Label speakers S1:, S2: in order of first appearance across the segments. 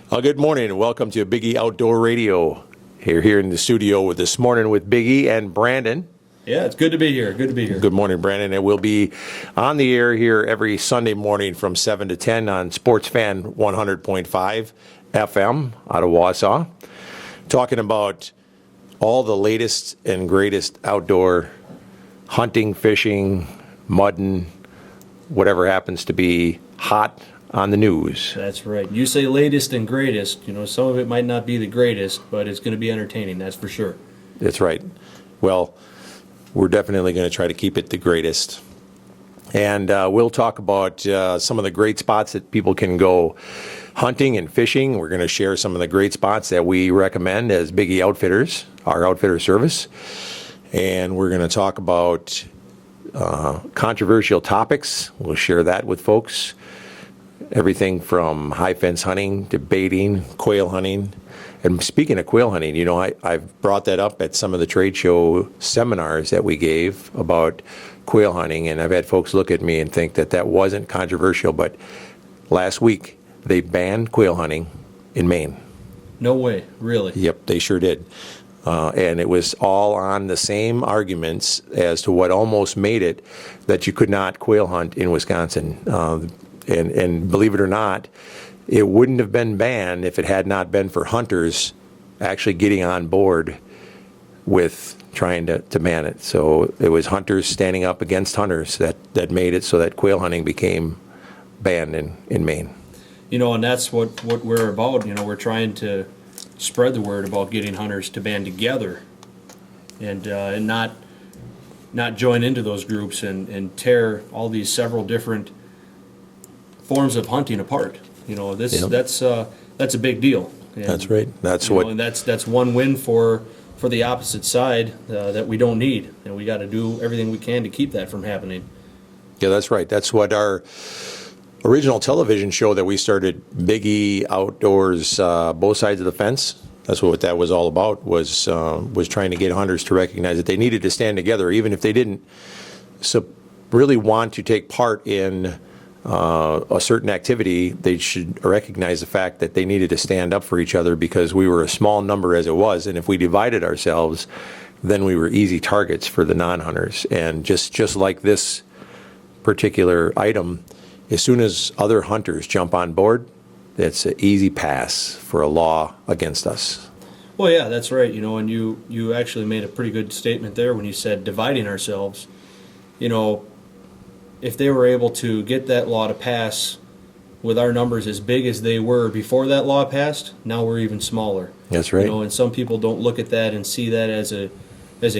S1: Good morning and welcome to Biggie Outdoor Radio. Here in the studio this morning with Biggie and Brandon.
S2: Yeah, it's good to be here. Good to be here.
S1: Good morning, Brandon. And we'll be on the air here every Sunday morning from 7 to 10 on Sports Fan 100.5 FM out of Wausau, talking about all the latest and greatest outdoor hunting, fishing, mudding, whatever happens to be hot on the news.
S2: That's right. You say latest and greatest. You know, some of it might not be the greatest, but it's going to be entertaining, that's for sure.
S1: That's right. Well, we're definitely going to try to keep it the greatest. And we'll talk about some of the great spots that people can go hunting and fishing. We're going to share some of the great spots that we recommend as Biggie Outfitters, our outfitter service. And we're going to talk about controversial topics. We'll share that with folks. Everything from high fence hunting to baiting, quail hunting. And speaking of quail hunting, you know, I've brought that up at some of the trade show seminars that we gave about quail hunting, and I've had folks look at me and think that that wasn't controversial, but last week they banned quail hunting in Maine.
S2: No way, really?
S1: Yep, they sure did. And it was all on the same arguments as to what almost made it that you could not quail hunt in Wisconsin. And believe it or not, it wouldn't have been banned if it had not been for hunters actually getting on board with trying to ban it. So it was hunters standing up against hunters that made it so that quail hunting became banned in Maine.
S2: You know, and that's what we're about. You know, we're trying to spread the word about getting hunters to band together and not join into those groups and tear all these several different forms of hunting apart. You know, that's a big deal. And,
S1: that's right.
S2: And that's one win for the opposite side that we don't need, and we got to do everything we can to keep that from happening.
S1: Yeah, that's right. That's what our original television show that we started, Biggie Outdoors, Both Sides of the Fence. That's what that was all about. Was trying to get hunters to recognize that they needed to stand together, even if they didn't really want to take part in a certain activity. They should recognize the fact that they needed to stand up for each other because we were a small number as it was, and if we divided ourselves, then we were easy targets for the non-hunters. And just like this particular item, as soon as other hunters jump on board, it's an easy pass for a law against us.
S2: Well, yeah, that's right. You know, and you actually made a pretty good statement there when you said dividing ourselves. You know, if they were able to get that law to pass with our numbers as big as they were before that law passed, now we're even smaller.
S1: That's right.
S2: You know, and some people don't look at that and see that as a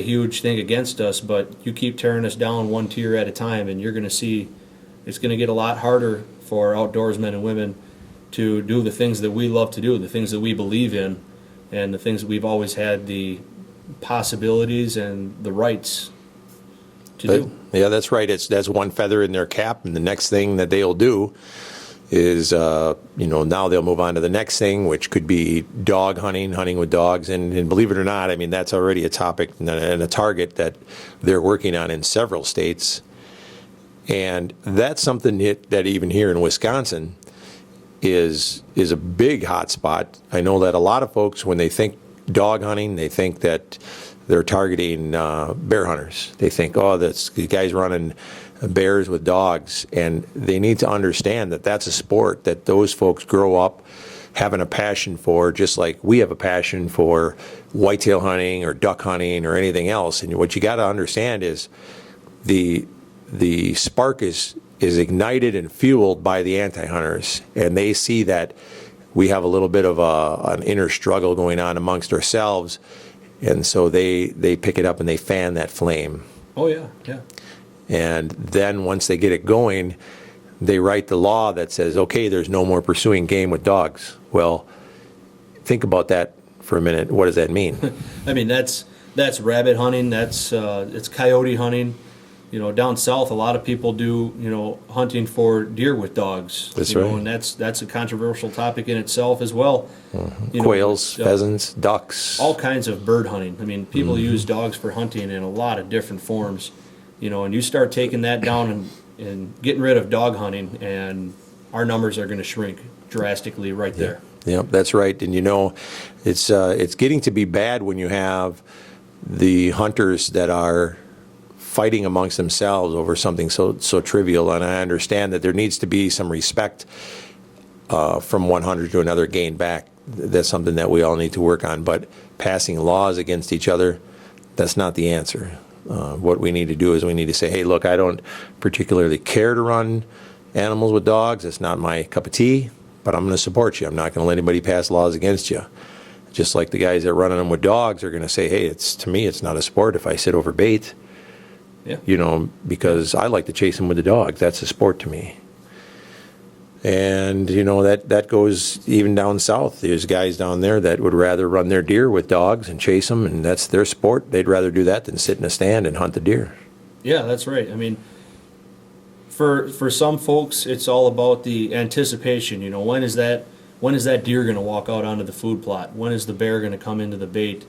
S2: huge thing against us, but you keep tearing us down one tier at a time, and you're going to see it's going to get a lot harder for outdoorsmen and women to do the things that we love to do, the things that we believe in, and the things that we've always had the possibilities and the rights to do.
S1: Yeah, that's right. That's one feather in their cap, and the next thing that they'll do is, now they'll move on to the next thing, which could be dog hunting with dogs. And believe it or not, I mean, that's already a topic and a target that they're working on in several states. And that's something that even here in Wisconsin is a big hot spot. I know that a lot of folks, when they think dog hunting, they think that they're targeting bear hunters. They think, oh, that's the guy's running bears with dogs. And they need to understand that that's a sport that those folks grow up having a passion for, just like we have a passion for whitetail hunting or duck hunting or anything else. And what you got to understand is the spark is ignited and fueled by the anti-hunters. And they see that we have a little bit of an inner struggle going on amongst ourselves. And so they pick it up and they fan that flame.
S2: Oh, yeah, yeah.
S1: And then once they get it going, they write the law that says, okay, there's no more pursuing game with dogs. Well, think about that for a minute. What does that mean?
S2: I mean, that's rabbit hunting. It's coyote hunting. You know, down south, a lot of people do, hunting for deer with dogs.
S1: That's right.
S2: And that's a controversial topic in itself as well.
S1: Mm-hmm. Quails, pheasants, ducks.
S2: All kinds of bird hunting. I mean, people use dogs for hunting in a lot of different forms. And you start taking that down and getting rid of dog hunting, and our numbers are going to shrink drastically right there.
S1: Yep, that's right. And it's getting to be bad when you have the hunters that are fighting amongst themselves over something so trivial. And I understand that there needs to be some respect from one hunter to another gained back. That's something that we all need to work on. But passing laws against each other, that's not the answer. What we need to do is we need to say, hey, look, I don't particularly care to run animals with dogs. It's not my cup of tea, but I'm going to support you. I'm not going to let anybody pass laws against you. Just like the guys that are running them with dogs are going to say, hey, to me, it's not a sport if I sit over bait.
S2: Yeah.
S1: Because I like to chase them with the dogs. That's a sport to me. And, that goes even down south. There's guys down there that would rather run their deer with dogs and chase them, and that's their sport. They'd rather do that than sit in a stand and hunt the deer.
S2: Yeah, that's right. I mean, for some folks, it's all about the anticipation. When is that deer going to walk out onto the food plot? When is the bear going to come into the bait?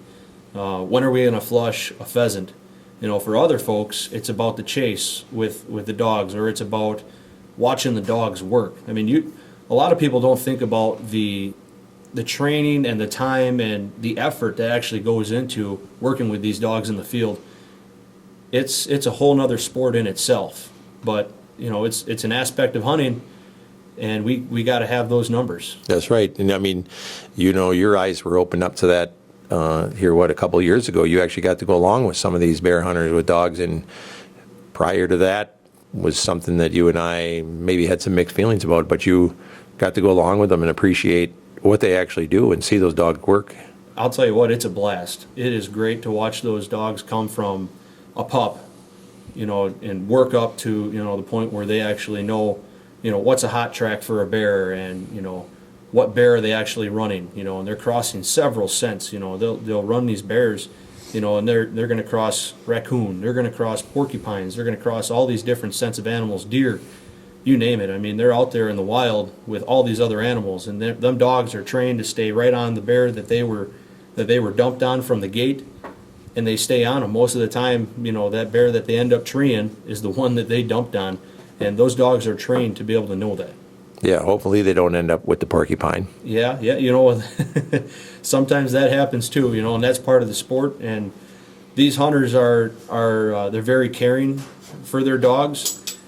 S2: When are we going to flush a pheasant? For other folks, it's about the chase with the dogs, or it's about watching the dogs work. I mean, a lot of people don't think about the training and the time and the effort that actually goes into working with these dogs in the field. It's a whole nother sport in itself, but it's an aspect of hunting, and we got to have those numbers.
S1: That's right. And I mean, your eyes were opened up to that a couple of years ago. You actually got to go along with some of these bear hunters with dogs, and prior to that was something that you and I maybe had some mixed feelings about, but you got to go along with them and appreciate what they actually do and see those dogs work.
S2: I'll tell you what, it's a blast. It is great to watch those dogs come from a pup, and work up to, the point where they actually know, what's a hot track for a bear, and, what bear are they actually running, and they're crossing several scents. They'll run these bears, and they're going to cross raccoon, they're going to cross porcupines, they're going to cross all these different scents of animals, deer, you name it. I mean, they're out there in the wild with all these other animals, and them dogs are trained to stay right on the bear that they were dumped on from the gate, and they stay on them. Most of the time, that bear that they end up treeing is the one that they dumped on, and those dogs are trained to be able to know that.
S1: Yeah, hopefully they don't end up with the porcupine.
S2: Yeah, sometimes that happens too, and that's part of the sport. And these hunters are they're very caring for their dogs,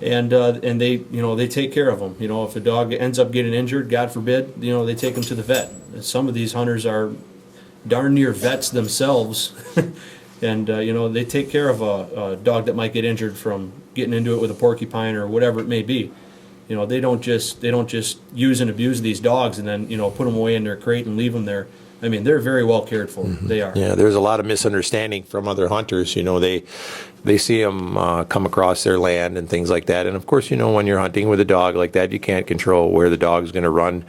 S2: and they take care of them. If a dog ends up getting injured, God forbid, they take them to the vet. And some of these hunters are darn near vets themselves, and they take care of a dog that might get injured from getting into it with a porcupine or whatever it may be. They don't just use and abuse these dogs and then put them away in their crate and leave them there. I mean, they're very well cared for. Mm-hmm. They are.
S1: Yeah, there's a lot of misunderstanding from other hunters. They see them come across their land and things like that. And of course, when you're hunting with a dog like that, you can't control where the dog's going to run.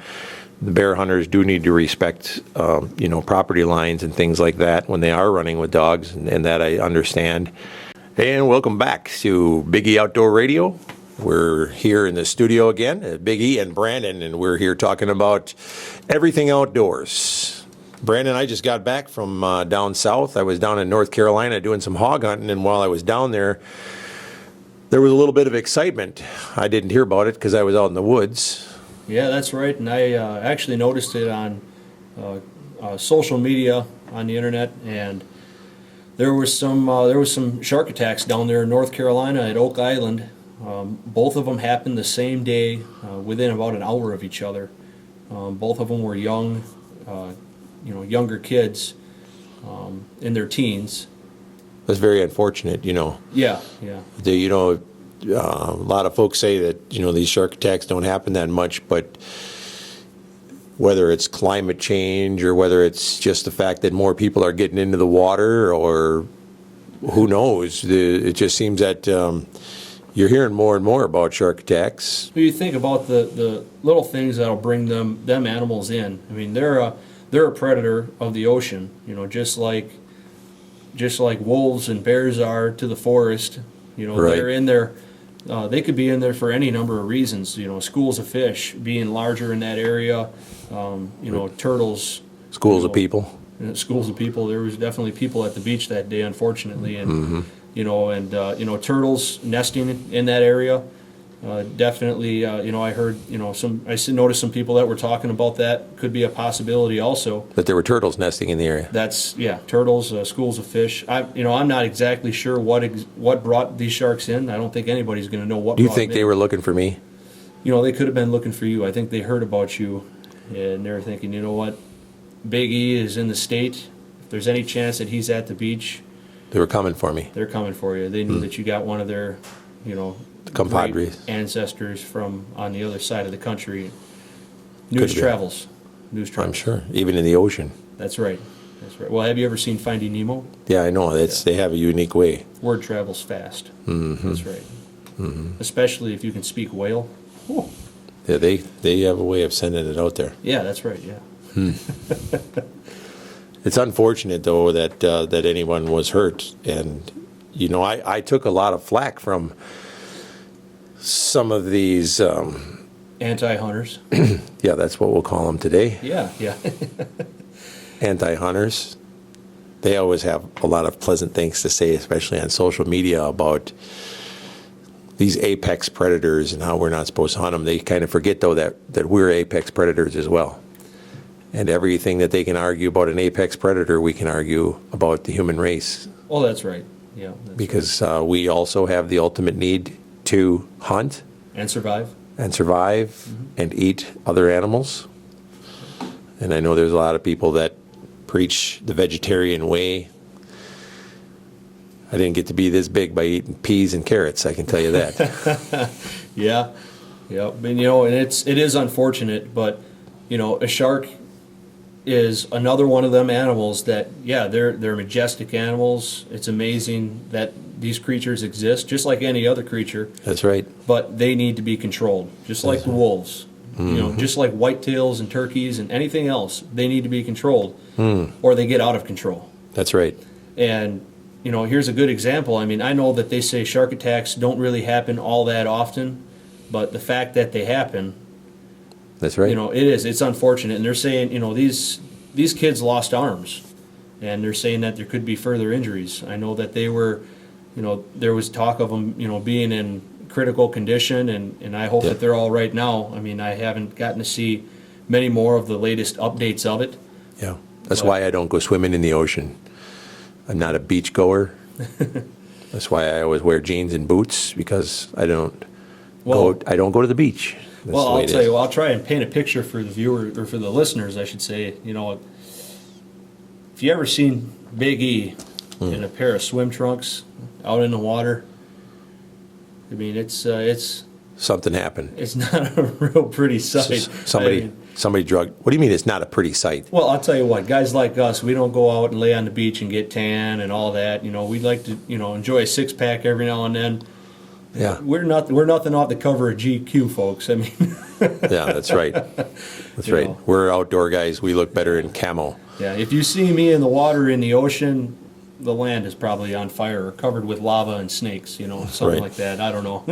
S1: The bear hunters do need to respect, property lines and things like that when they are running with dogs, and that I understand. And welcome back to Big E Outdoor Radio. We're here in the studio again, Big E and Brandon, and we're here talking about everything outdoors. Brandon, I just got back from down south. I was down in North Carolina doing some hog hunting, and while I was down there was a little bit of excitement. I didn't hear about it because I was out in the woods.
S2: Yeah, that's right, and I actually noticed it on social media on the internet, and there was some shark attacks down there in North Carolina at Oak Island. Both of them happened the same day, within about an hour of each other. Both of them were young, younger kids, in their teens.
S1: That's very unfortunate,
S2: Yeah.
S1: A lot of folks say that, these shark attacks don't happen that much, but whether it's climate change or whether it's just the fact that more people are getting into the water, or who knows, it just seems that you're hearing more and more about shark attacks.
S2: Well, you think about the little things that'll bring them animals in. I mean, they're a predator of the ocean, just like wolves and bears are to the forest.
S1: Right.
S2: They're in there. They could be in there for any number of reasons. Schools of fish being larger in that area. Turtles.
S1: Schools of people.
S2: Schools of people. There was definitely people at the beach that day, unfortunately, and turtles nesting in that area. Definitely, I heard, noticed some people that were talking about that could be a possibility also.
S1: That there were turtles nesting in the area.
S2: That's, yeah, turtles, schools of fish. I'm not exactly sure what brought these sharks in. I don't think anybody's going to know what
S1: Do you
S2: brought
S1: think
S2: them
S1: they
S2: in.
S1: were looking for me?
S2: They could have been looking for you. I think they heard about you, and they're thinking, you know what, Big E is in the state. If there's any chance that he's at the beach,
S1: They were coming for me.
S2: they're coming for you. They knew that you got one of their,
S1: Compadres.
S2: great ancestors from on the other side of the country. News
S1: Could be.
S2: travels. News
S1: I'm
S2: travels.
S1: sure. Even in the ocean.
S2: That's right. That's right. Well, have you ever seen Finding Nemo?
S1: Yeah, I know. They have a unique way.
S2: Word travels fast.
S1: Mm-hmm.
S2: That's right. Especially if you can speak whale. Whew.
S1: Yeah, they have a way of sending it out there.
S2: Yeah, that's right. Yeah.
S1: It's unfortunate, though, that anyone was hurt. And, I took a lot of flack from some of these,
S2: Anti-hunters.
S1: yeah, that's what we'll call them today,
S2: Yeah, yeah.
S1: anti-hunters. They always have a lot of pleasant things to say, especially on social media, about these apex predators and how we're not supposed to hunt them. They kind of forget, though, that we're apex predators as well. And everything that they can argue about an apex predator, we can argue about the human race.
S2: Oh, that's right. Yeah. That's
S1: Because we also have the ultimate need to hunt
S2: right. And survive.
S1: and survive and eat other animals. And I know there's a lot of people that preach the vegetarian way. I didn't get to be this big by eating peas and carrots, I can tell you that.
S2: Yeah. Yeah. And it is unfortunate, but a shark is another one of them animals that, yeah, they're majestic animals. It's amazing that these creatures exist, just like any other creature,
S1: That's right.
S2: but they need to be controlled, just like the wolves. Just like whitetails and turkeys and anything else, they need to be controlled, or they get out of control.
S1: That's right.
S2: And here's a good example. I mean, I know that they say shark attacks don't really happen all that often, but the fact that they happen,
S1: That's right.
S2: it's unfortunate. And they're saying, these kids lost arms, and they're saying that there could be further injuries. I know that they were, there was talk of them, being in critical condition, and I hope
S1: Yeah.
S2: that they're all right now. I mean, I haven't gotten to see many more of the latest updates of it.
S1: Yeah. That's why I don't go swimming in the ocean. I'm not a beach goer. That's why I always wear jeans and boots, because I don't go to the beach. That's
S2: Well,
S1: the way
S2: I'll
S1: it
S2: tell
S1: is.
S2: you, I'll try and paint a picture for the viewer, or for the listeners, I should say. If you ever seen Big E in a pair of swim trunks out in the water, I mean, it's
S1: Something happened.
S2: not a real pretty sight.
S1: Somebody
S2: I mean,
S1: somebody drugged. What do you mean it's not a pretty sight?
S2: well, I'll tell you what, guys like us, we don't go out and lay on the beach and get tan and all that. We'd like to, enjoy a six-pack every now and then.
S1: Yeah.
S2: We're nothing off the cover of GQ, folks. I mean,
S1: Yeah, that's right. That's
S2: You
S1: right.
S2: know.
S1: We're outdoor guys. We look better in camo.
S2: yeah, if you see me in the water in the ocean, the land is probably on fire or covered with lava and snakes, something
S1: Right.
S2: like that. I don't know.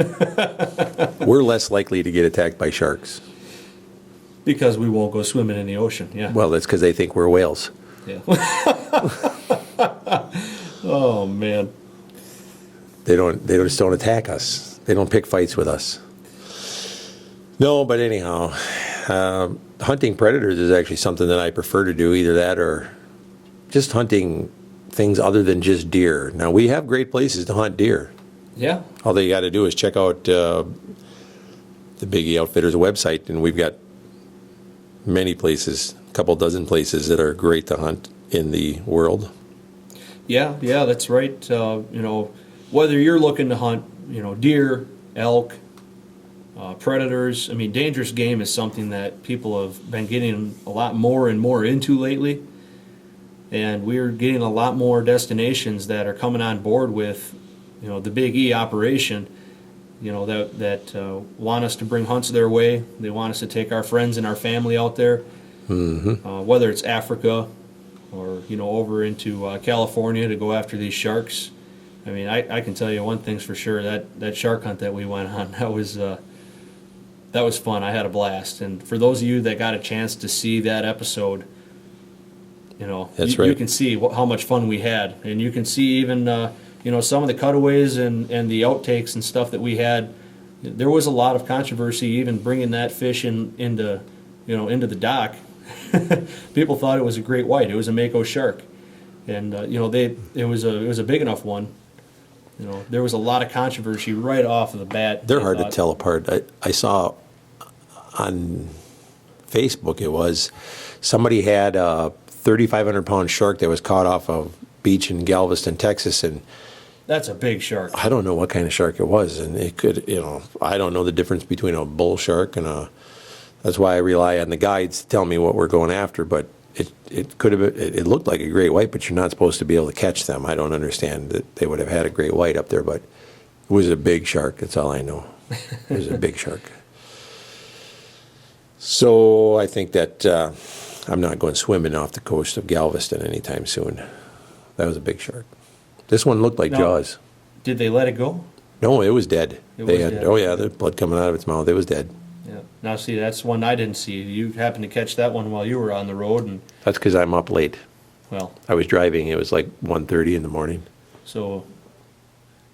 S1: We're less likely to get attacked by sharks.
S2: Because we won't go swimming in the ocean, yeah.
S1: Well, that's because they think we're whales.
S2: Yeah. Oh, man.
S1: They just don't attack us. They don't pick fights with us. No, but anyhow, hunting predators is actually something that I prefer to do. Either that or just hunting things other than just deer. Now, we have great places to hunt deer.
S2: Yeah.
S1: All they got to do is check out the Big E Outfitters website, and we've got many places, a couple dozen places that are great to hunt in the world.
S2: Yeah, that's right. Whether you're looking to hunt, deer, elk, predators. I mean, dangerous game is something that people have been getting a lot more and more into lately. And we're getting a lot more destinations that are coming on board with, the Big E operation, that want us to bring hunts their way. They want us to take our friends and our family out there, whether it's Africa or, over into California to go after these sharks. I mean, I can tell you one thing's for sure, that shark hunt that we went on, that was fun. I had a blast. And for those of you that got a chance to see that episode,
S1: That's
S2: you
S1: right.
S2: can see how much fun we had. And you can see even, some of the cutaways and the outtakes and stuff that we had there was a lot of controversy even bringing that fish into the dock. People thought it was a great white. It was a mako shark, and it was a big enough one. There was a lot of controversy right off of the bat.
S1: They're hard to tell apart. I saw on Facebook, it was somebody had a 3,500-pound shark that was caught off a beach in Galveston, Texas, and
S2: that's a big shark.
S1: I don't know what kind of shark it was, and it could, I don't know the difference between a bull shark and that's why I rely on the guides to tell me what we're going after, but it could have been, it looked like a great white, but you're not supposed to be able to catch them. I don't understand that they would have had a great white up there, but it was a big shark. That's all I know. It was a big shark. So I think that I'm not going swimming off the coast of Galveston anytime soon. That was a big shark. This one looked like Jaws.
S2: Did they let it go?
S1: No, it was dead.
S2: Dead.
S1: Oh yeah, the blood coming out of its mouth. It was dead.
S2: Yeah. Now see, that's one I didn't see. You happened to catch that one while you were on the road, and
S1: That's because I'm up late.
S2: well,
S1: I was driving. It was like 1:30 in the morning.
S2: so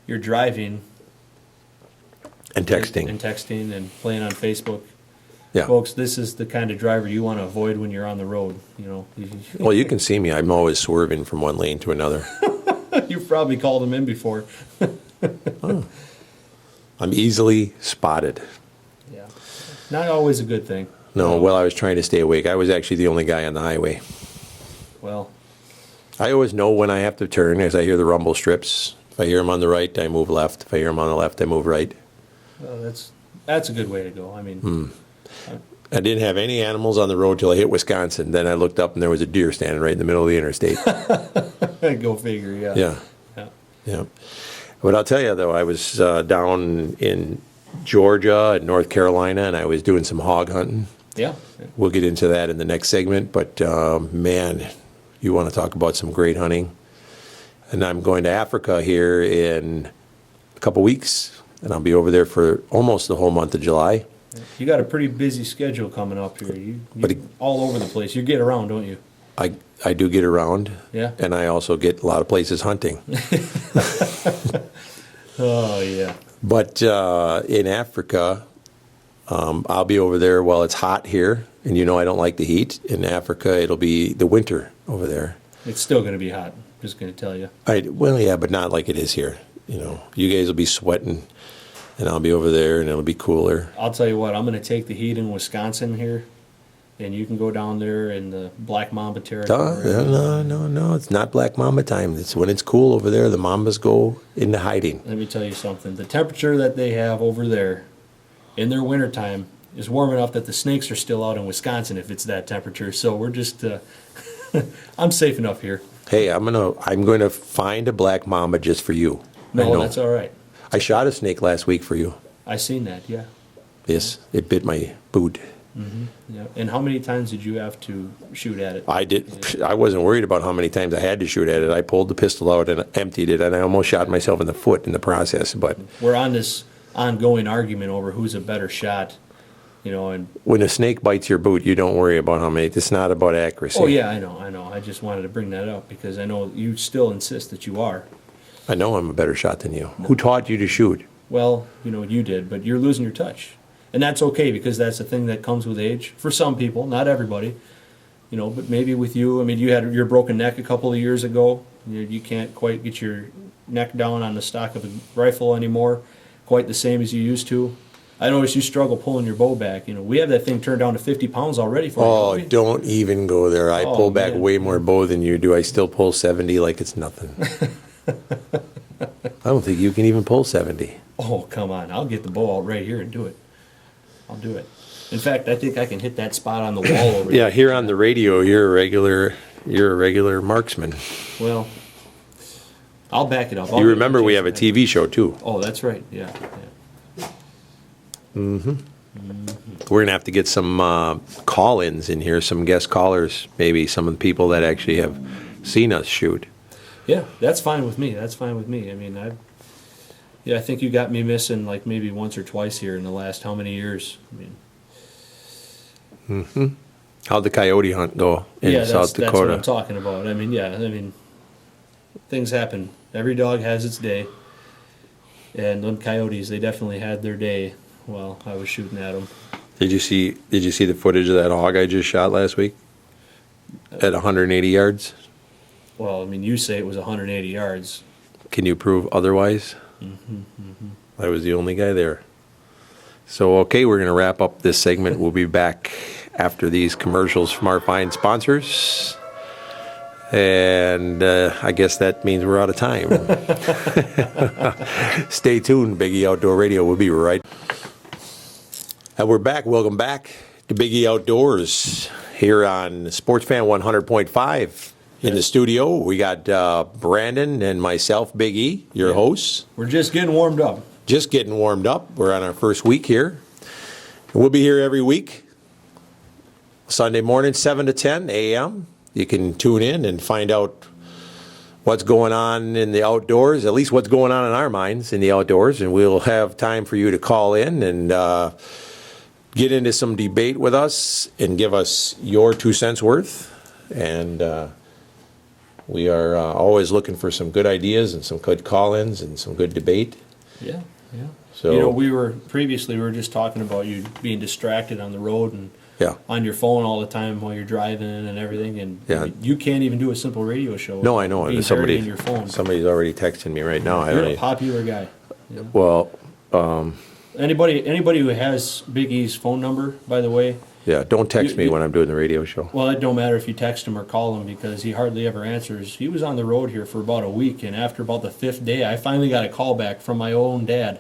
S2: you're driving
S1: And texting.
S2: and texting and playing on Facebook.
S1: Yeah.
S2: Folks, this is the kind of driver you want to avoid when you're on the road.
S1: Well, you can see me. I'm always swerving from one lane to another.
S2: You've probably called them in before.
S1: I'm easily spotted.
S2: Yeah, not always a good thing.
S1: No, well, I was trying to stay awake. I was actually the only guy on the highway.
S2: Well,
S1: I always know when I have to turn as I hear the rumble strips. If I hear them on the right, I move left. If I hear them on the left, I move right.
S2: that's a good way to go. I mean,
S1: I didn't have any animals on the road till I hit Wisconsin. Then I looked up and there was a deer standing right in the middle of the interstate.
S2: go figure. Yeah.
S1: Yeah,
S2: Yeah.
S1: yeah. But I'll tell you, though, I was down in Georgia and North Carolina, and I was doing some hog hunting.
S2: Yeah.
S1: We'll get into that in the next segment, but man, you want to talk about some great hunting. And I'm going to Africa here in a couple weeks, and I'll be over there for almost the whole month of July.
S2: You got a pretty busy schedule coming up here. You all over the place. You get around, don't you?
S1: I do get around,
S2: Yeah.
S1: and I also get a lot of places hunting.
S2: Oh, yeah.
S1: But in Africa, I'll be over there while it's hot here, and I don't like the heat. In Africa, it'll be the winter over there.
S2: It's still going to be hot. Just going to tell you.
S1: Well, yeah, but not like it is here. You guys will be sweating, and I'll be over there, and it'll be cooler.
S2: I'll tell you what. I'm going to take the heat in Wisconsin here, and you can go down there in the Black Mamba territory.
S1: No, it's not Black Mamba time. It's when it's cool over there, the mambas go into hiding.
S2: Let me tell you something. The temperature that they have over there in their wintertime is warm enough that the snakes are still out in Wisconsin if it's that temperature. So we're just, I'm safe enough here.
S1: Hey, I'm going to find a black mamba just for you. I
S2: No,
S1: know.
S2: that's all right.
S1: I shot a snake last week for you.
S2: I seen that, yeah.
S1: Yes, it bit my boot.
S2: Yeah. And how many times did you have to shoot at it?
S1: I wasn't worried about how many times I had to shoot at it. I pulled the pistol out and emptied it, and I almost shot myself in the foot in the process. But
S2: We're on this ongoing argument over who's a better shot, and
S1: when a snake bites your boot, you don't worry about how many. It's not about accuracy.
S2: oh yeah, I know. I just wanted to bring that up because I know you still insist that you are.
S1: I know I'm a better shot than you. Who taught you to shoot?
S2: Well, you did, but you're losing your touch. And that's okay because that's the thing that comes with age. For some people, not everybody. But maybe with you, I mean, you had your broken neck a couple of years ago. You can't quite get your neck down on the stock of a rifle anymore, quite the same as you used to. I noticed you struggle pulling your bow back. We have that thing turned down to 50 pounds already for
S1: Oh,
S2: you.
S1: don't even go there. I
S2: Oh,
S1: pull back
S2: man.
S1: way more bow than you do. I still pull 70 like it's nothing. I don't think you can even pull 70.
S2: Oh, come on. I'll get the bow out right here and do it. I'll do it. In fact, I think I can hit that spot on the wall over
S1: Yeah, here on the radio, you're a regular marksman.
S2: Well, I'll back it up.
S1: You remember we have a TV show too.
S2: Oh, that's right. Yeah.
S1: We're gonna have to get some call-ins in here, some guest callers, maybe some of the people that actually have seen us shoot.
S2: Yeah, that's fine with me. That's fine with me. I mean, I think you got me missing like maybe once or twice here in the last how many years? I mean,
S1: How'd the coyote hunt go in
S2: yeah,
S1: South
S2: that's what I'm
S1: Dakota?
S2: talking about. I mean, things happen. Every dog has its day, and them coyotes, they definitely had their day. well, I was shooting at him.
S1: Did you see the footage of that hog I just shot last week at 180 yards?
S2: Well, I mean, you say it was 180 yards.
S1: Can you prove otherwise? I was the only guy there. So, okay, we're going to wrap up this segment. We'll be back after these commercials from our fine sponsors. And I guess that means we're out of time. Stay tuned, Biggie Outdoor Radio. We'll be right. And we're back. Welcome back to Biggie Outdoors here on Sports Fan 100.5. In the studio, we got Brandon and myself, Big E, your hosts.
S2: We're just getting warmed up.
S1: Just getting warmed up. We're on our first week here. We'll be here every week, Sunday morning, 7 to 10 a.m. You can tune in and find out what's going on in the outdoors, at least what's going on in our minds in the outdoors, and we'll have time for you to call in and get into some debate with us and give us your 2 cents worth. And we are always looking for some good ideas and some good call-ins and some good debate.
S2: Yeah.
S1: So,
S2: you know, we were just talking about you being distracted on the road and
S1: yeah.
S2: on your phone all the time while you're driving and everything, and
S1: Yeah.
S2: you can't even do a simple radio show.
S1: No, I know.
S2: Being buried in your phone.
S1: Somebody's already texting me right now.
S2: You're a popular guy. Yeah.
S1: Well,
S2: Anybody who has Big E's phone number, by the way,
S1: yeah, don't text me
S2: You-
S1: when I'm doing the radio show.
S2: well, it don't matter if you text him or call him because he hardly ever answers. He was on the road here for about a week, and after about the 5th day, I finally got a call back from my own dad.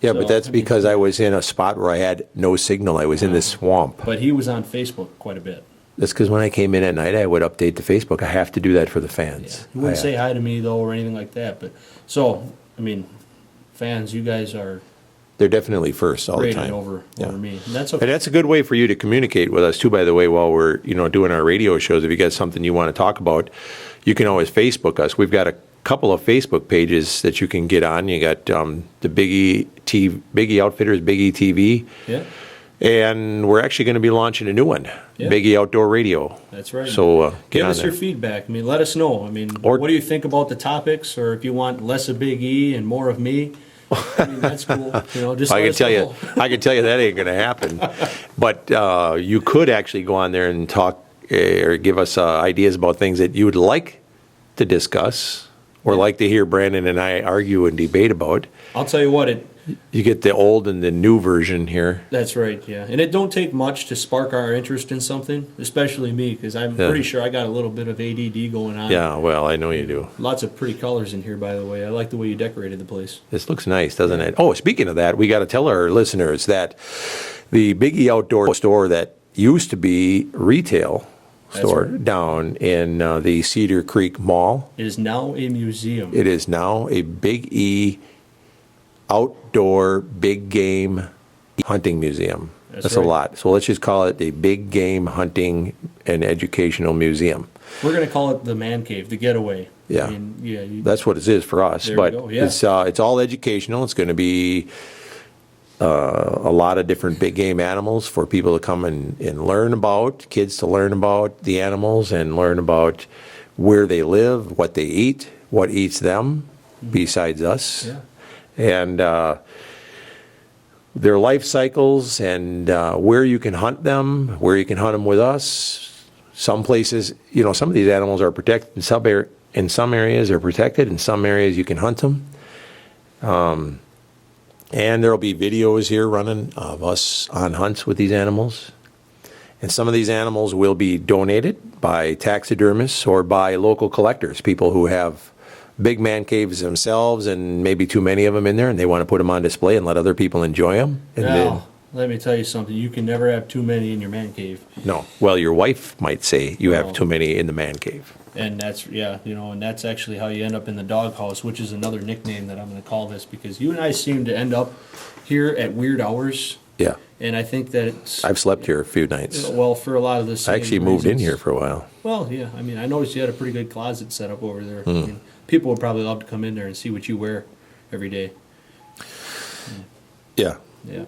S1: Yeah,
S2: So,
S1: but that's
S2: I mean-
S1: because I was in a spot where I had no signal. I was in this swamp.
S2: But he was on Facebook quite a bit.
S1: That's because when I came in at night, I would update the Facebook. I have to do that for the
S2: Yeah.
S1: fans.
S2: He wouldn't
S1: I-
S2: say hi to me, though, or anything like that. But so, I mean, fans, you guys are
S1: They're definitely first all the
S2: rated
S1: time.
S2: over
S1: Yeah.
S2: me. And that's
S1: And
S2: okay.
S1: that's a good way for you to communicate with us too, by the way, while we're, doing our radio shows. If you got something you want to talk about, you can always Facebook us. We've got a couple of Facebook pages that you can get on. You got the Big E Outfitters, Big E TV,
S2: Yeah,
S1: and we're actually going to be launching a new one,
S2: Yeah.
S1: Big E Outdoor Radio.
S2: that's right.
S1: So get
S2: give
S1: on
S2: us
S1: there.
S2: your feedback. I mean, let us know. I mean,
S1: Or-
S2: what do you think about the topics, or if you want less of Big E and more of me? I mean, that's cool. Just
S1: I
S2: let
S1: can
S2: us
S1: tell you,
S2: know.
S1: I can tell you that ain't going to happen. But you could actually go on there and talk or give us ideas about things that you would like to discuss or like to hear Brandon and I argue and debate about.
S2: I'll tell you what,
S1: You get the old and the new version here.
S2: that's right, yeah. And it don't take much to spark our interest in something, especially me, because I'm
S1: Yeah.
S2: pretty sure I got a little bit of ADD going on.
S1: Yeah, well, I know you do.
S2: Lots of pretty colors in here, by the way. I like the way you decorated the place.
S1: This looks nice, doesn't it? Oh, speaking of that, we got to tell our listeners that the Biggie Outdoor store that used to be retail
S2: That's
S1: store
S2: right.
S1: down in the Cedar Creek Mall,
S2: It is now a museum.
S1: it is now a Big E outdoor big game hunting museum.
S2: That's
S1: A
S2: right.
S1: lot. So let's just call it the Big Game Hunting and Educational Museum.
S2: We're going to call it the man cave, the getaway.
S1: Yeah.
S2: I mean, yeah.
S1: That's what it is for us.
S2: There we
S1: But
S2: go, yeah.
S1: it's all educational. It's going to be a lot of different big game animals for people to come and learn about, kids to learn about the animals and learn about where they live, what they eat, what eats them besides us.
S2: Yeah.
S1: And their life cycles and where you can hunt them, where you can hunt them with us. Some places, some of these animals are protected. In some areas they're protected. In some areas you can hunt them. And there'll be videos here running of us on hunts with these animals. And some of these animals will be donated by taxidermists or by local collectors, people who have big man caves themselves and maybe too many of them in there, and they want to put them on display and let other people enjoy them. And
S2: Now, let me tell you something. You can never have too many in your man cave.
S1: no, well, your wife might say you have
S2: No.
S1: too many in the man cave.
S2: And that's, and that's actually how you end up in the doghouse, which is another nickname that I'm going to call this, because you and I seem to end up here at weird hours.
S1: Yeah,
S2: And I think that it's,
S1: I've slept here a few nights.
S2: well, for a lot of the same
S1: I actually moved in
S2: reasons.
S1: here for a while.
S2: Well, yeah. I mean, I noticed you had a pretty good closet set up over there.
S1: Hmm.
S2: I mean, people would probably love to come in there and see what you wear every day.
S1: Yeah,
S2: Yeah.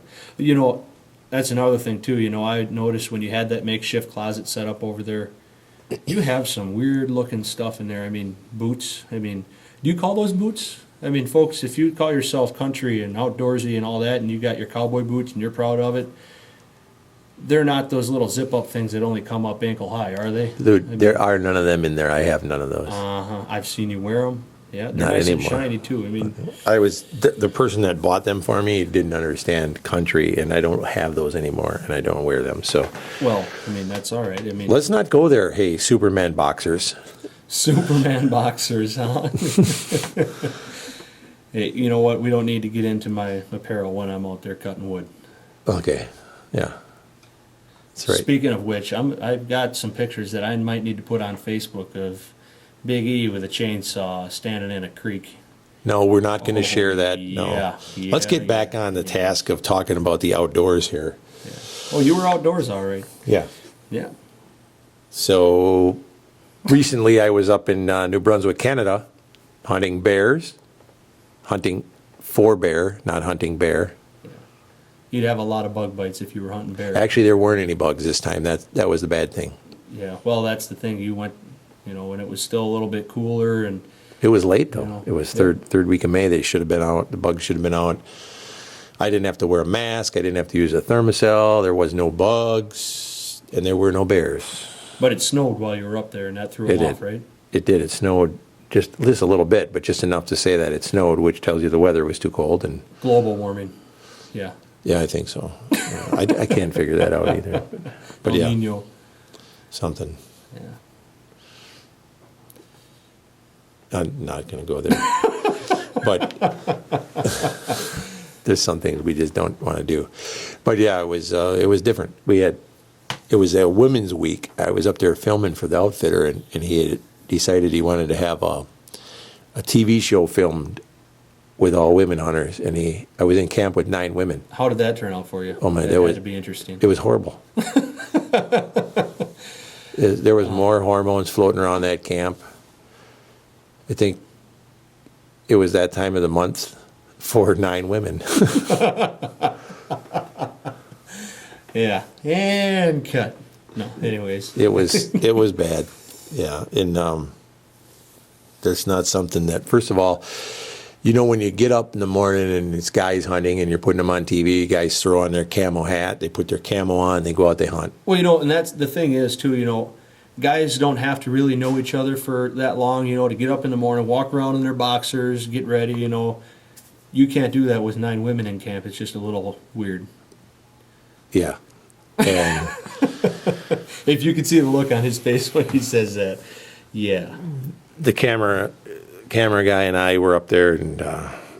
S2: That's another thing, too. I noticed when you had that makeshift closet set up over there, you have some weird looking stuff in there. I mean, boots. I mean, do you call those boots? I mean, folks, if you call yourself country and outdoorsy and all that, and you got your cowboy boots and you're proud of it, they're not those little zip-up things that only come up ankle high, are they?
S1: Dude, there are none of them in there. I have none of those.
S2: I've seen you wear them. Yeah, they're
S1: Not
S2: nice
S1: anymore.
S2: and shiny too. I mean,
S1: The person that bought them for me didn't understand country, and I don't have those anymore, and I don't wear them. So
S2: well, I mean that's all right. I mean,
S1: let's not go there. Hey, Superman boxers.
S2: Superman boxers, huh? Hey, you know what? We don't need to get into my apparel when I'm out there cutting wood.
S1: Okay, yeah, that's right.
S2: Speaking of which, I've got some pictures that I might need to put on Facebook of Big E with a chainsaw standing in a creek.
S1: No, we're not going to share that. No.
S2: yeah,
S1: Let's get back on the task of talking about the outdoors here.
S2: Yeah. Oh, you were outdoors, all right.
S1: Yeah.
S2: Yeah.
S1: So recently I was up in New Brunswick, Canada, hunting bears, hunting for bear, not hunting bear.
S2: You'd have a lot of bug bites if you were hunting bears.
S1: Actually, there weren't any bugs this time. That was the bad thing.
S2: Yeah. Well, that's the thing. You went, when it was still a little bit cooler and.
S1: It was late though.
S2: You know,
S1: it was third week of May. They should have been out. The bugs should have been out. I didn't have to wear a mask. I didn't have to use a thermocell. There was no bugs, and there were no bears.
S2: But it snowed while you were up there, and that threw
S1: It
S2: them
S1: did.
S2: off, right?
S1: It did. It snowed just a little bit, but just enough to say that it snowed, which tells you the weather was too cold. And
S2: Global warming. Yeah.
S1: yeah, I think so. Yeah, I can't figure that out either. But
S2: El
S1: yeah,
S2: Nino.
S1: something.
S2: Yeah.
S1: I'm not going to go there. But there's some things we just don't want to do. But yeah, it was different. It was a women's week. I was up there filming for the outfitter, and he had decided he wanted to have a TV show filmed with all women hunters. And I was in camp with 9 women.
S2: How did that turn out for you?
S1: Oh, man,
S2: that
S1: that
S2: had
S1: was-
S2: to be interesting.
S1: It was horrible. There was more hormones floating around that camp. I think it was that time of the month for 9 women.
S2: Yeah. And cut. No, anyways.
S1: It was bad. Yeah, and that's not something that. First of all, when you get up in the morning and it's guys hunting and you're putting them on TV, guys throw on their camo hat, they put their camo on, they go out, they hunt.
S2: Well, and that's the thing is too. Guys don't have to really know each other for that long. To get up in the morning, walk around in their boxers, get ready. You can't do that with 9 women in camp. It's just a little weird.
S1: Yeah, and
S2: If you could see the look on his face when he says that, yeah.
S1: the camera guy and I were up there, and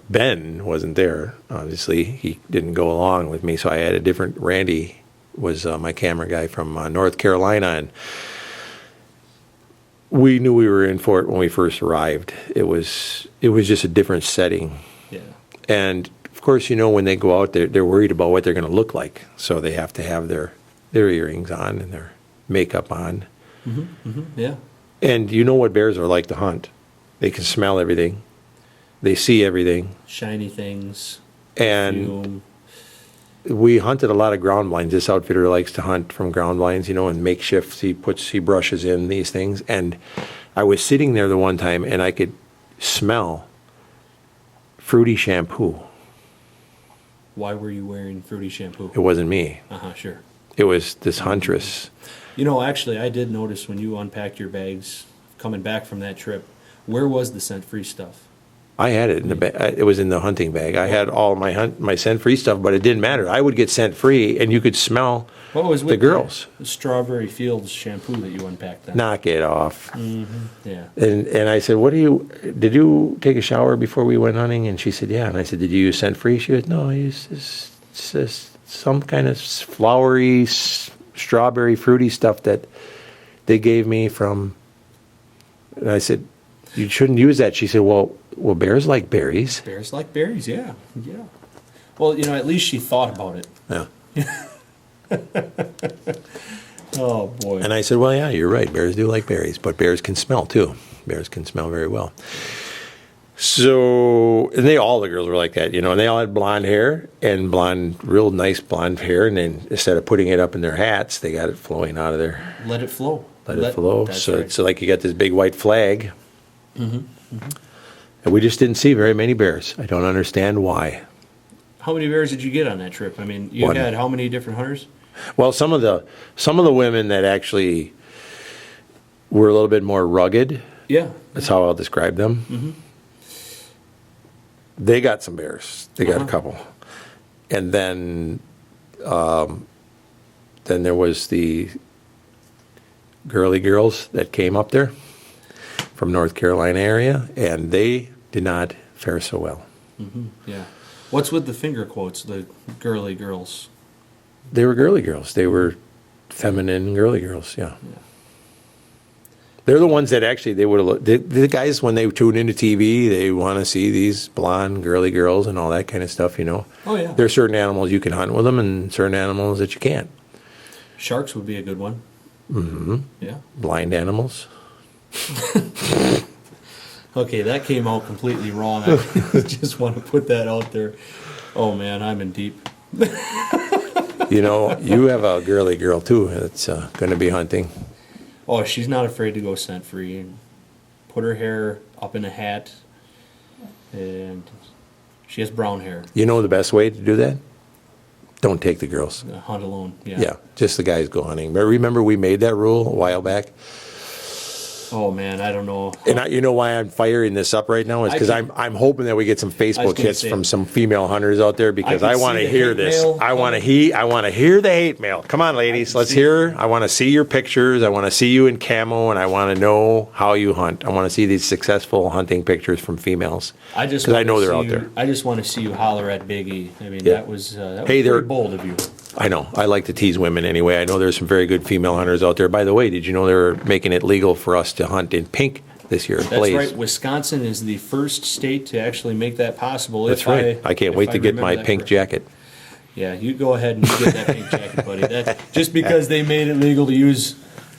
S1: Ben wasn't there. Obviously, he didn't go along with me, so I had a different. Randy was my camera guy from North Carolina, and we knew we were in for it when we first arrived. It was just a different setting,
S2: Yeah.
S1: and of course, when they go out, they're worried about what they're going to look like, so they have to have their earrings on and their makeup on.
S2: Yeah.
S1: And you know what bears are like to hunt. They can smell everything. They see everything.
S2: Shiny things.
S1: And
S2: Fume.
S1: we hunted a lot of ground blinds. This outfitter likes to hunt from ground blinds, and makeshift. He brushes in these things. And I was sitting there the one time, and I could smell fruity shampoo.
S2: Why were you wearing fruity shampoo?
S1: It wasn't me.
S2: Sure.
S1: It was this huntress.
S2: Actually, I did notice when you unpacked your bags coming back from that trip, where was the scent-free stuff?
S1: I had it in the bag. It was in the hunting bag. I had all my scent-free stuff, but it didn't matter. I would get scent-free, and you could smell
S2: What was with
S1: the girls.
S2: The Strawberry Fields shampoo that you unpacked then?
S1: Knock it off.
S2: Yeah.
S1: And I said, did you take a shower before we went hunting? And she said, yeah. And I said, did you use scent-free? She goes, no, I used some kind of flowery, strawberry, fruity stuff that they gave me from. And I said, you shouldn't use that. She said, well, bears like berries.
S2: Bears like berries, yeah. Yeah. Well, at least she thought about it.
S1: Yeah.
S2: Oh, boy.
S1: And I said, well, yeah, you're right. Bears do like berries, but bears can smell too. Bears can smell very well. So, and all the girls were like that, and they all had blonde hair and real nice blonde hair. And then instead of putting it up in their hats, they got it flowing out of their.
S2: Let it flow.
S1: Let it flow.
S2: That's
S1: So
S2: right.
S1: it's like you got this big white flag. And we just didn't see very many bears. I don't understand why.
S2: How many bears did you get on that trip? I mean, you
S1: One.
S2: had how many different hunters?
S1: Well, some of the women that actually were a little bit more rugged,
S2: Yeah.
S1: that's how I'll describe them.
S2: Mm-hmm.
S1: They got some bears. They got
S2: Uh-huh.
S1: a couple. And then there was the girly girls that came up there from North Carolina area, and they did not fare so well.
S2: Yeah. What's with the finger quotes, the girly girls?
S1: They were girly girls. They were feminine girly girls, yeah. They're the ones that actually, they would have, the guys, when they tune into TV, they want to see these blonde girly girls and all that kind of stuff, you know.
S2: Oh, yeah.
S1: There are certain animals you can hunt with them and certain animals that you can't.
S2: Sharks would be a good one. Mm-hmm. Yeah.
S1: Blind animals.
S2: Okay, that came out completely wrong. I just want to put that out there. Oh, man, I'm in deep.
S1: You know, you have a girly girl too that's going to be hunting.
S2: Oh, she's not afraid to go scent free and put her hair up in a hat. And she has brown hair.
S1: You know the best way to do that? Don't take the girls.
S2: Hunt alone. Yeah.
S1: Yeah, just the guys go hunting. But remember we made that rule a while back?
S2: Oh, man, I don't know.
S1: And you know why I'm firing this up right now is because
S2: I can-
S1: I'm hoping that we get some Facebook
S2: gonna
S1: hits
S2: say-
S1: from some female hunters out there because
S2: I
S1: I
S2: can
S1: want
S2: see
S1: to
S2: the
S1: hear
S2: hate
S1: this.
S2: mail
S1: I want to
S2: coming.
S1: hear the hate mail. Come on, ladies, let's hear. I want to see your pictures. I want to see you in camo, and I want to know how you hunt. I want to see these successful hunting pictures from females. Because I know they're out there.
S2: I just want to see you holler at Big E. I mean,
S1: Yeah.
S2: that was
S1: Hey,
S2: pretty
S1: they're-
S2: bold of you.
S1: I know. I like to tease women anyway. I know there's some very good female hunters out there. By the way, did you know they're making it legal for us to hunt in pink this year?
S2: That's
S1: Blaze.
S2: right. Wisconsin is the first state to actually make that possible.
S1: That's
S2: if
S1: right. I can't
S2: if
S1: wait to get
S2: remember
S1: my
S2: that
S1: pink
S2: correctly.
S1: jacket.
S2: Yeah, you go ahead and you get that pink jacket, buddy. That, just because they made it legal to use,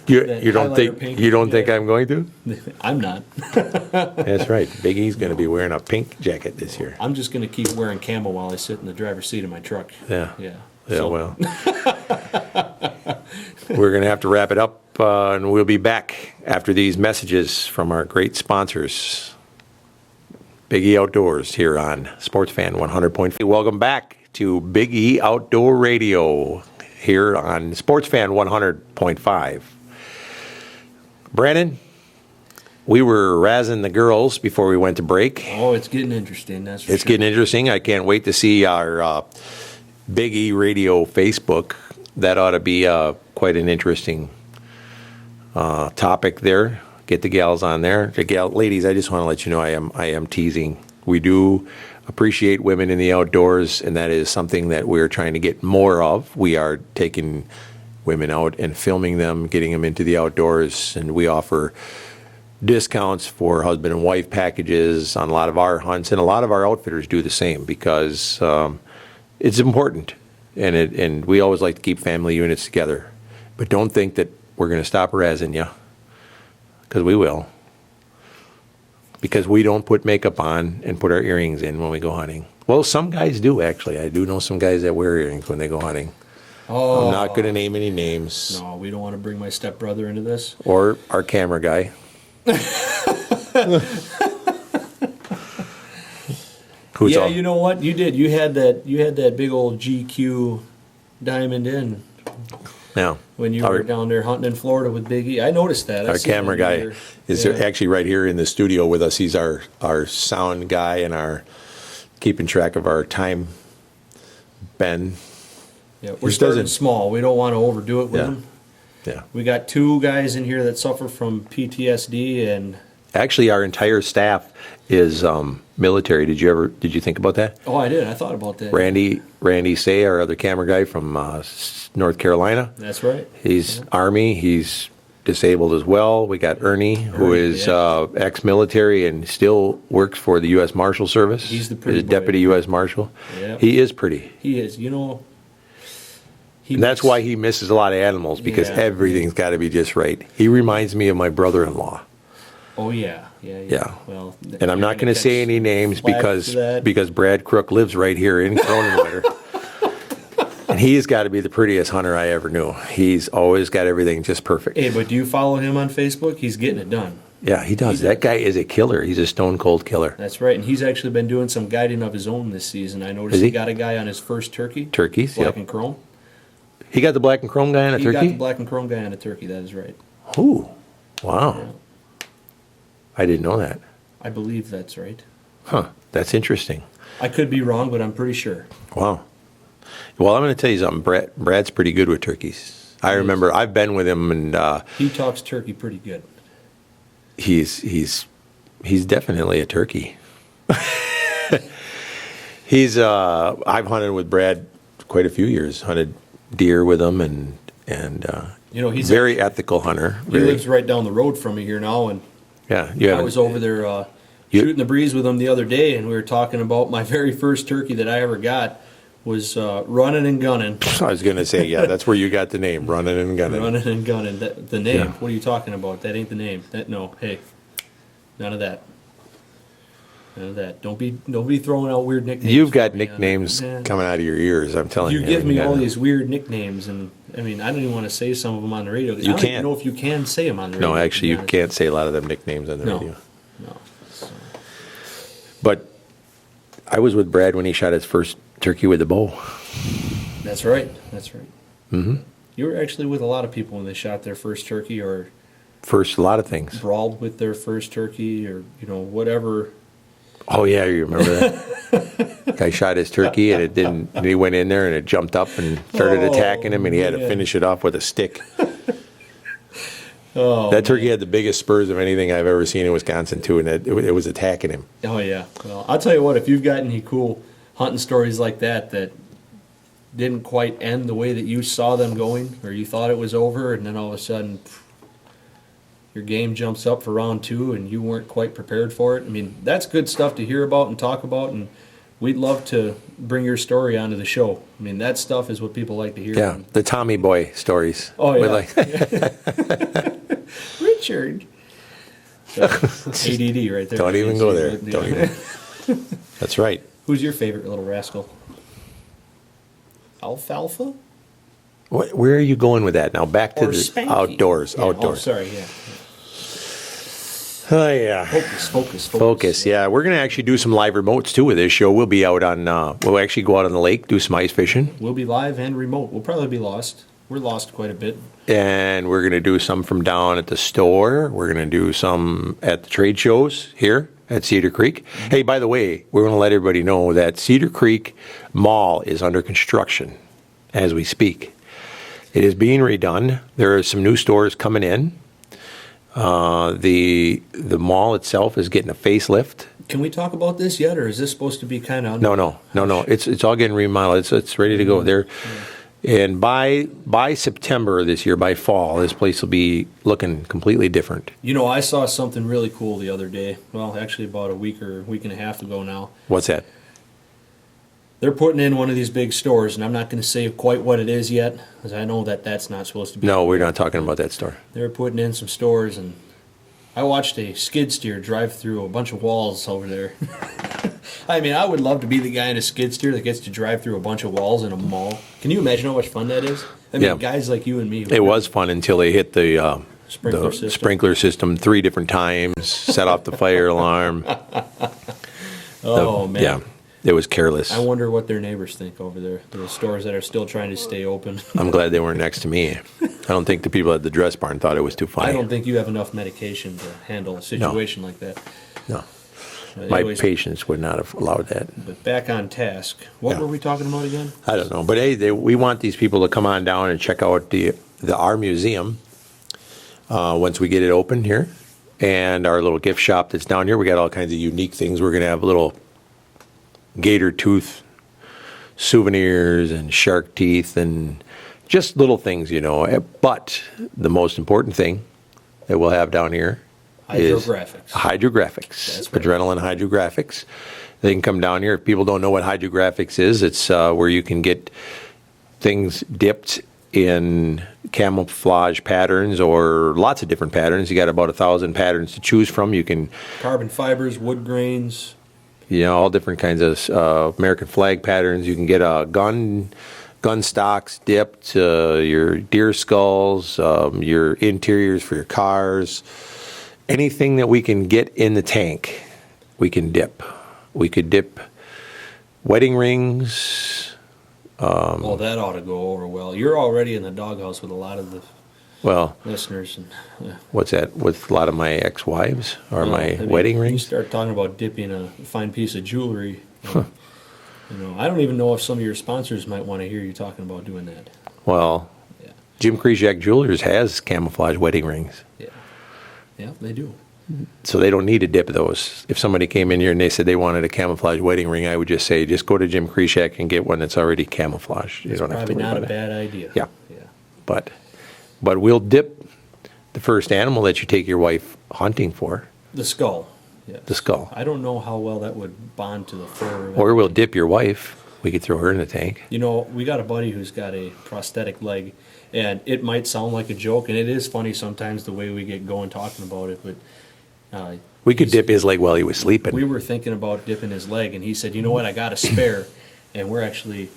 S1: You,
S2: That
S1: you don't
S2: highlighter
S1: think
S2: pink,
S1: you don't think
S2: yeah.
S1: I'm going to?
S2: I'm not.
S1: That's right. Big E's going to be wearing a pink jacket this year.
S2: I'm just going to keep wearing camo while I sit in the driver's seat of my truck.
S1: Yeah.
S2: Yeah.
S1: Yeah,
S2: So,
S1: well. We're going to have to wrap it up, and we'll be back after these messages from our great sponsors. Big E Outdoors here on Sportsfan 100.5. Welcome back to Big E Outdoor Radio here on Sportsfan 100.5. Brandon, we were razzing the girls before we went to break.
S2: Oh, it's getting interesting. That's for
S1: It's
S2: sure.
S1: getting interesting. I can't wait to see our Big E Radio Facebook. That ought to be quite an interesting topic there. Get the gals on there. Ladies, I just want to let you know I am teasing. We do appreciate women in the outdoors, and that is something that we're trying to get more of. We are taking women out and filming them, getting them into the outdoors, and we offer discounts for husband and wife packages on a lot of our hunts, and a lot of our outfitters do the same because it's important, and we always like to keep family units together. But don't think that we're going to stop razzing you, because we will. Because we don't put makeup on and put our earrings in when we go hunting. Well, some guys do, actually. I do know some guys that wear earrings when they go hunting.
S2: Oh,
S1: I'm not going to name any names.
S2: no, we don't want to bring my stepbrother into this.
S1: Or our camera guy. Who's
S2: Yeah,
S1: all,
S2: you know what? You did. You had that big old GQ diamond in
S1: now,
S2: when you
S1: our,
S2: were down there hunting in Florida with Big E. I noticed that. I
S1: our
S2: seen
S1: camera
S2: it
S1: guy
S2: there.
S1: is
S2: Yeah.
S1: actually right here in the studio with us. He's our sound guy and our keeping track of our time. Ben.
S2: Yeah, we're
S1: He
S2: starting
S1: doesn't-
S2: small. We don't want to overdo it with
S1: Yeah.
S2: them.
S1: Yeah.
S2: We got 2 guys in here that suffer from PTSD, and
S1: Actually, our entire staff is military. Did you think about that?
S2: oh, I did. I thought about that.
S1: Randy Say, our other camera guy from North Carolina.
S2: That's right.
S1: He's Army. He's disabled as well. We got Ernie, who
S2: Ernie,
S1: is
S2: yeah.
S1: ex-military and still works for the U.S. Marshal Service.
S2: He's the pretty
S1: He's a
S2: boy.
S1: deputy U.S. Marshal.
S2: Yeah.
S1: He is pretty.
S2: He is. You know.
S1: And that's why he misses a lot of animals, because
S2: Yeah.
S1: everything's got to be just right. He reminds me of my brother-in-law.
S2: Oh yeah.
S1: Yeah.
S2: Well.
S1: And I'm not going to say any names
S2: flack
S1: because
S2: for that.
S1: Brad Crook lives right here in Cronenweiler. And he's got to be the prettiest hunter I ever knew. He's always got everything just perfect.
S2: Hey, but do you follow him on Facebook? He's getting it done.
S1: Yeah, he does. That guy is a killer. He's a stone cold killer.
S2: That's right, and he's actually been doing some guiding of his own this season. I noticed
S1: Is
S2: he
S1: he?
S2: got a guy on his first turkey.
S1: Turkeys,
S2: Black
S1: yep.
S2: and chrome.
S1: He got the black and chrome guy on a
S2: He got the
S1: turkey?
S2: black and chrome guy on a turkey, that is right.
S1: Ooh, wow.
S2: Yeah.
S1: I didn't know that.
S2: I believe that's right.
S1: Huh, that's interesting.
S2: I could be wrong, but I'm pretty sure.
S1: Wow. Well, I'm going to tell you something. Brad's pretty good with turkeys. I remember I've been with him, and
S2: He talks turkey pretty good.
S1: he's definitely a turkey. I've hunted with Brad quite a few years. Hunted deer with him, and
S2: He's
S1: very ethical hunter.
S2: He lives right down the road from me here now, and
S1: Yeah, you
S2: I
S1: haven't-
S2: was over there shooting the breeze with him the other day, and we were talking about my very first turkey that I ever got was running and gunning.
S1: I was going to say, yeah, that's where you got the name, running and gunning.
S2: Running and gunning. The name.
S1: Yeah.
S2: What are you talking about? That ain't the name. No. Hey, none of that. None of that. Don't be throwing out weird nicknames.
S1: You've got
S2: for me,
S1: nicknames
S2: man.
S1: coming out of your ears. I'm telling you.
S2: You give me
S1: Yeah.
S2: all these weird nicknames, and I mean, I don't even want to say some of them on the radio. 'Cause
S1: You
S2: I don't
S1: can't.
S2: even know if you can say them on the radio.
S1: No,
S2: to
S1: actually,
S2: be
S1: you
S2: honest.
S1: can't say a lot of them nicknames on the radio.
S2: No. So,
S1: But I was with Brad when he shot his first turkey with a bow.
S2: that's right. That's right. Mm-hmm. You were actually with a lot of people when they shot their first turkey, or
S1: First, a lot of things.
S2: brawled with their first turkey, or whatever.
S1: Oh yeah, you remember that? Guy shot his turkey and it didn't. And he went in there and it jumped up and started
S2: Oh,
S1: attacking him, and he had to
S2: man.
S1: finish it off with a stick.
S2: Oh,
S1: That turkey had the biggest spurs of anything I've ever seen in Wisconsin too, and it was attacking him.
S2: Oh yeah. Well, I'll tell you what. If you've got any cool hunting stories like that didn't quite end the way that you saw them going, or you thought it was over, and then all of a sudden your game jumps up for round 2, and you weren't quite prepared for it. I mean, that's good stuff to hear about and talk about, and we'd love to bring your story onto the show. I mean, that stuff is what people like to hear.
S1: Yeah, the Tommy Boy stories.
S2: Oh
S1: We're
S2: yeah.
S1: like,
S2: Richard. ADD right there.
S1: don't even go there.
S2: Yeah.
S1: Don't even. That's right.
S2: Who's your favorite little rascal? Alfalfa?
S1: Where are you going with that now? Back to
S2: Or
S1: the
S2: Spanky?
S1: outdoors.
S2: Yeah,
S1: Outdoors.
S2: Oh, sorry, yeah.
S1: Oh yeah. Focus, yeah. We're going to actually do some live remotes too with this show. We'll be out on, we'll actually go out on the lake, do some ice fishing,
S2: We'll be live and remote. We'll probably be lost. We're lost quite a bit.
S1: and we're going to do some from down at the store. We're going to do some at the trade shows here at Cedar Creek. Hey, by the way, we're going to let everybody know that Cedar Creek Mall is under construction as we speak. It is being redone. There are some new stores coming in. The mall itself is getting a facelift.
S2: Can we talk about this yet, or is this supposed to be kind of...
S1: No. It's all getting remodeled. It's ready to go. There, and by September of this year, by fall, this place will be looking completely different.
S2: I saw something really cool the other day. Well, actually about a week and a half ago now.
S1: What's that?
S2: They're putting in one of these big stores, and I'm not going to say quite what it is yet, because I know that that's not supposed to be.
S1: No, we're not talking about that store.
S2: They're putting in some stores, and I watched a skid steer drive through a bunch of walls over there. I mean, I would love to be the guy in a skid steer that gets to drive through a bunch of walls in a mall. Can you imagine how much fun that is? I mean,
S1: Yeah.
S2: guys like you and me.
S1: It was fun until they hit the
S2: Sprinkler system.
S1: sprinkler system 3 different times, set off the fire alarm.
S2: Oh, man.
S1: Yeah, it was careless.
S2: I wonder what their neighbors think over there. The stores that are still trying to stay open.
S1: I'm glad they weren't next to me. I don't think the people at the dress barn thought it was too funny.
S2: I don't think you have enough medication to handle a situation like that.
S1: No.
S2: But
S1: My
S2: anyways,
S1: patients would not have allowed that.
S2: But back on task. What
S1: Yeah.
S2: were we talking about again?
S1: I don't know, but hey, we want these people to come on down and check out our museum once we get it open here, and our little gift shop that's down here. We got all kinds of unique things. We're going to have little gator tooth souvenirs and shark teeth and just little things, But the most important thing that we'll have down here is
S2: Hydrographics.
S1: hydrographics,
S2: That's right.
S1: adrenaline hydrographics. They can come down here. If people don't know what hydrographics is, it's where you can get things dipped in camouflage patterns or lots of different patterns. You got about 1,000 patterns to choose from. You can,
S2: Carbon fibers, wood grains.
S1: all different kinds of American flag patterns. You can get a gun stocks dipped, your deer skulls, your interiors for your cars. anything that we can get in the tank, we can dip. We could dip wedding rings.
S2: Well, that ought to go over well. You're already in the doghouse with a lot of the
S1: Well,
S2: listeners. And,
S1: what's that? With a lot of my ex-wives or
S2: well,
S1: my
S2: I mean,
S1: wedding
S2: You
S1: rings?
S2: start talking about dipping a fine piece of jewelry. I don't even know if some of your sponsors might want to hear you talking about doing that.
S1: Well,
S2: Yeah,
S1: Jim Krzyzak Jewelers has camouflage wedding rings.
S2: yeah, they do.
S1: So they don't need to dip those. If somebody came in here and they said they wanted a camouflage wedding ring, I would just say, just go to Jim Krzyzak and get one that's already camouflaged. You don't have to
S2: Probably
S1: worry
S2: not a
S1: about it.
S2: bad idea.
S1: Yeah.
S2: Yeah.
S1: But we'll dip the first animal that you take your wife hunting for,
S2: The skull. Yeah.
S1: the skull.
S2: I don't know how well that would bond to the fur.
S1: Or we'll dip your wife. We could throw her in the tank.
S2: We got a buddy who's got a prosthetic leg, and it might sound like a joke, and it is funny sometimes the way we get going talking about it, but
S1: We could dip his leg while he was sleeping.
S2: we were thinking about dipping his leg, and he said, "You know what? I got a spare," and we're actually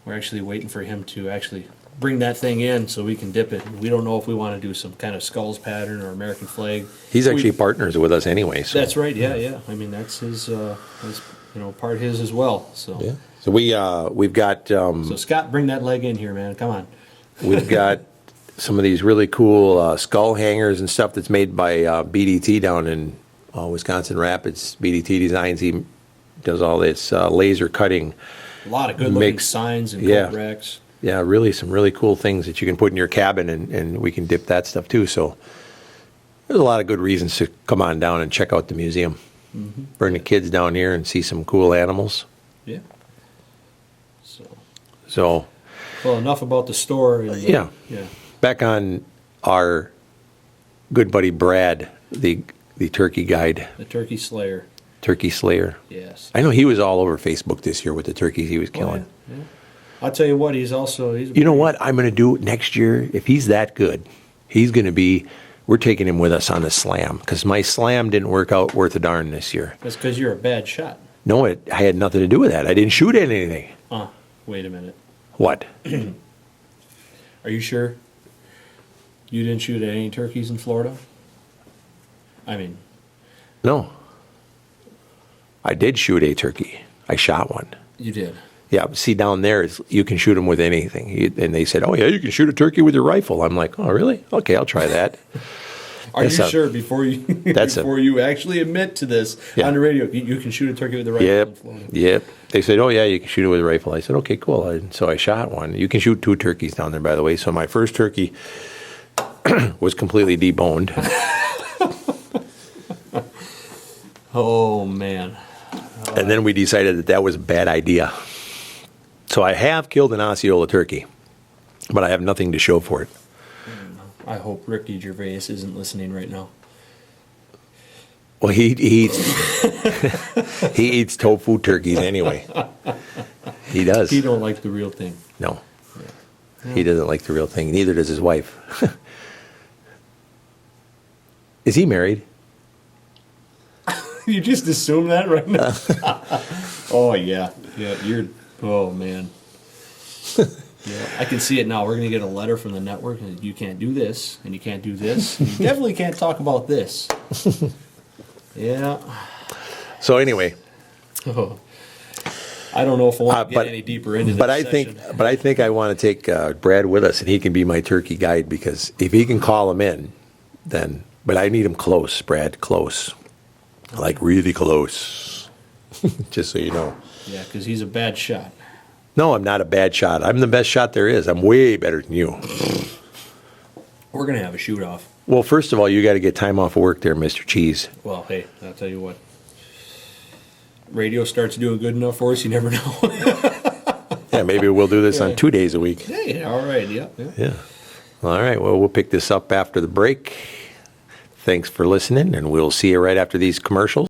S2: waiting for him to actually bring that thing in so we can dip it. We don't know if we want to do some kind of skulls pattern or American flag.
S1: He's actually partners with us anyway. So.
S2: That's right. Yeah. I mean, that's his part of his as well. So.
S1: Yeah. So we've got
S2: So Scott, bring that leg in here, man. Come on.
S1: we've got some of these really cool skull hangers and stuff that's made by BDT down in Wisconsin Rapids. BDT Designs. He does all this laser cutting.
S2: A lot of good looking signs and coat racks.
S1: Yeah, really some really cool things that you can put in your cabin, and we can dip that stuff too. So there's a lot of good reasons to come on down and check out the museum.
S2: Mm-hmm.
S1: Bring the kids down here and see some cool animals.
S2: Yeah.
S1: So
S2: Well, enough about the store. And,
S1: Yeah.
S2: Yeah.
S1: back on our good buddy Brad, the turkey guide,
S2: The turkey slayer.
S1: turkey slayer.
S2: Yes.
S1: I know he was all over Facebook this year with the turkeys he was killing.
S2: Oh, yeah. I'll tell you what, he's
S1: You know what I'm going to do next year? If he's that good, he's going to be, we're taking him with us on the slam, because my slam didn't work out worth a darn this year.
S2: That's because you're a bad shot.
S1: No, I had nothing to do with that. I didn't shoot at anything.
S2: Wait a minute.
S1: What?
S2: Are you sure you didn't shoot at any turkeys in Florida? I mean,
S1: No. I did shoot a turkey. I shot one.
S2: you did.
S1: Yeah, see, down there, you can shoot them with anything. And they said, oh, yeah, you can shoot a turkey with your rifle. I'm like, oh, really? Okay, I'll try that.
S2: Are you sure before you you actually admit to this on the radio, you can shoot a turkey with a rifle in Florida?
S1: Yep. They said, oh, yeah, you can shoot it with a rifle. I said, okay, cool. And so I shot one. You can shoot 2 turkeys down there, by the way. So my first turkey was completely deboned.
S2: Oh, man.
S1: And then we decided that was a bad idea. So I have killed an Osceola turkey, but I have nothing to show for it.
S2: I hope Ricky Gervais isn't listening right now.
S1: Well, he eats he eats tofu turkeys anyway. He does.
S2: He don't like the real thing.
S1: No. He doesn't like the real thing. Neither does his wife. Is he married?
S2: You just assume that right now? Oh, yeah. Yeah, oh, man. Yeah, I can see it now. We're going to get a letter from the network, and you can't do this, and you can't do this. And you definitely can't talk about this. Yeah.
S1: So anyway,
S2: Oh. I don't know if I want to get any deeper into this
S1: but I think I want to take Brad with us, and he can be my turkey guide, because if he can call him in, then. But I need him close, Brad, close, like really close. Just so you know.
S2: Yeah, because he's a bad shot.
S1: No, I'm not a bad shot. I'm the best shot there is. I'm way better than you.
S2: We're going to have a shoot-off.
S1: Well, first of all, you got to get time off of work there, Mr. Cheese.
S2: Well, hey, I'll tell you what. Radio starts doing good enough for us, you never know.
S1: Yeah, maybe we'll do this on 2 days a week.
S2: Hey, all right, yeah.
S1: Yeah. All right, well, we'll pick this up after the break. Thanks for listening, and we'll see you right after these commercials.